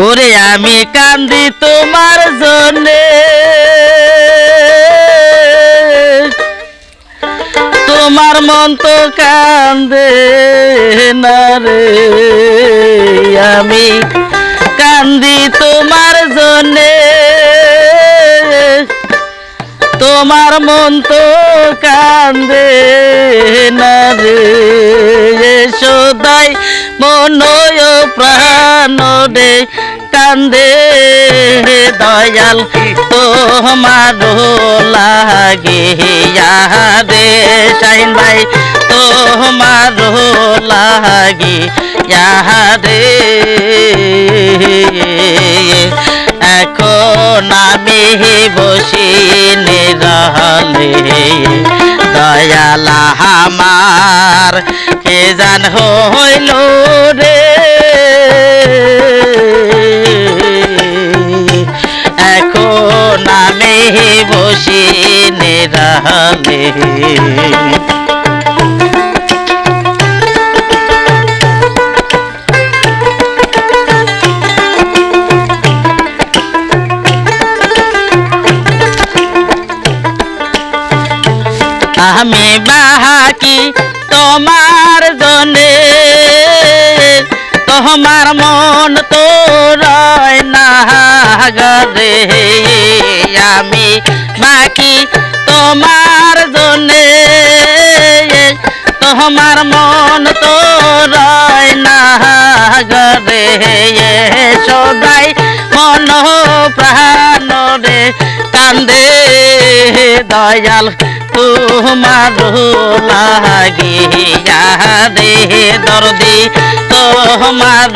ওরে আমি কান্দি তোমার জন্যে, তোমার মন তো কান্দে না রে। আমি কান্দি তোমার জন্যে, তোমার মন তো কান্দে না রে। সদাই মন প্রাণ রে কান্দে দয়াল তোমার লাগে রে। শাহিন ভাই তোমার লাগে রে। এখন আমি বসি নিরালে দয়াল আমার কে জান হইল রে। এখন আমি বসি নিরালে আমি বাকি তোমার জন্যে, তোমার মন তো রয় না গরে। আমি বাকি তোমার জন্যে, তোমার মন তো রয় না গরে। সদাই মন প্রাণ রে কান্দে দয়াল তোমার লাগিয়া রে। দরদি তোমার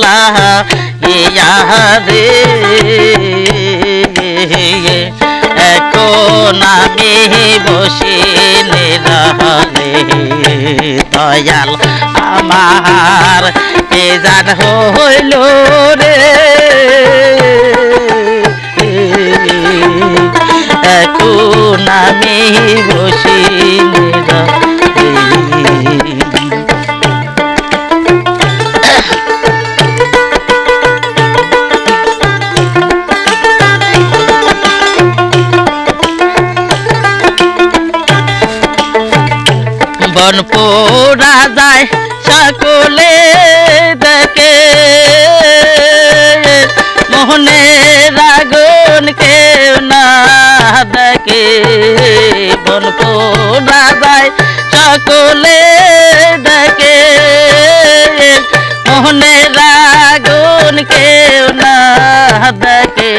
লাগিয়া রে। এখন আমি বসি নিরালে দয়াল আমার কে জান হইল রে। এখন আমি বসি বন পোড়া যায় সকলে দেখে, মোহনের আগুন কেউ না দেখে। বন পোড়া যায় সকলে দেখে, মোহনের আগুন কেউ না দেখে।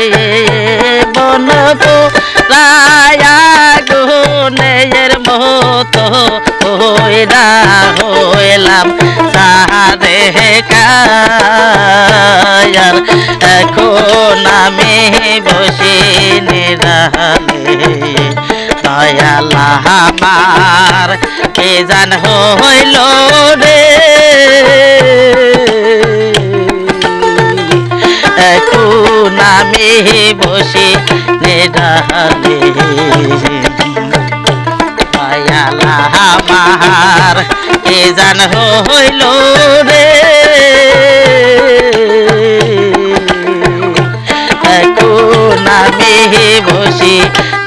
বন পোড়ায় আগুনের মতো হইরা হইলাম সারে কায়ার। এখন আমি বসে নিরালে দয়াল আমার কে জান হইল রে। এখন আমি বসে নিরালে দয়াল আমার কে জান হইল রে। এখন আমি বসি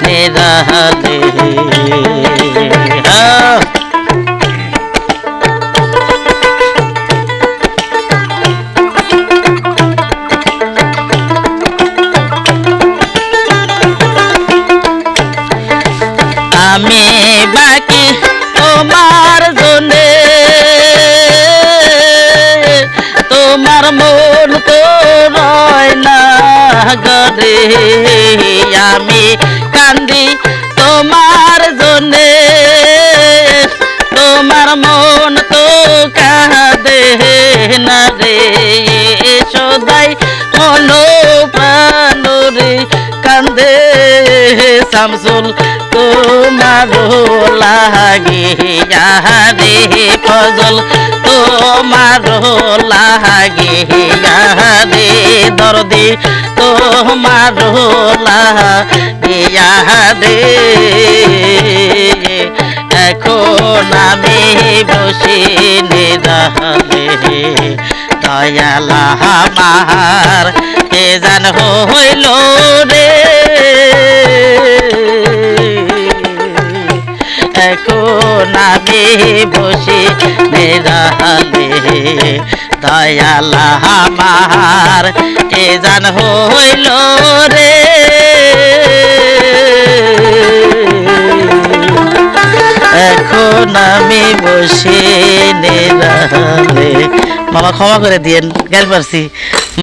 নিরালে আমি বাকি তোমার জন্যে, তোমার মন তো রয় না গরে। আমি কান্দি তোমার জন্যে, তোমার মন তো কাঁদে না রে। সদাই মন প্রাণ রে কান্দে শামসুল তোমার লাগিয়া রে। ফজল তোমার লাগিয়া রে। দরদি তোমার লাগিয়া রে। এখন আমি বসে নিরালে দয়াল আমার কে জান হইল রে এখন আমি বসে নিরালে দয়াল আমার কে জান হইল রে এখন আমি বসে নিরালে। মামা ক্ষমা করে দিয়েন, গেল পারছি।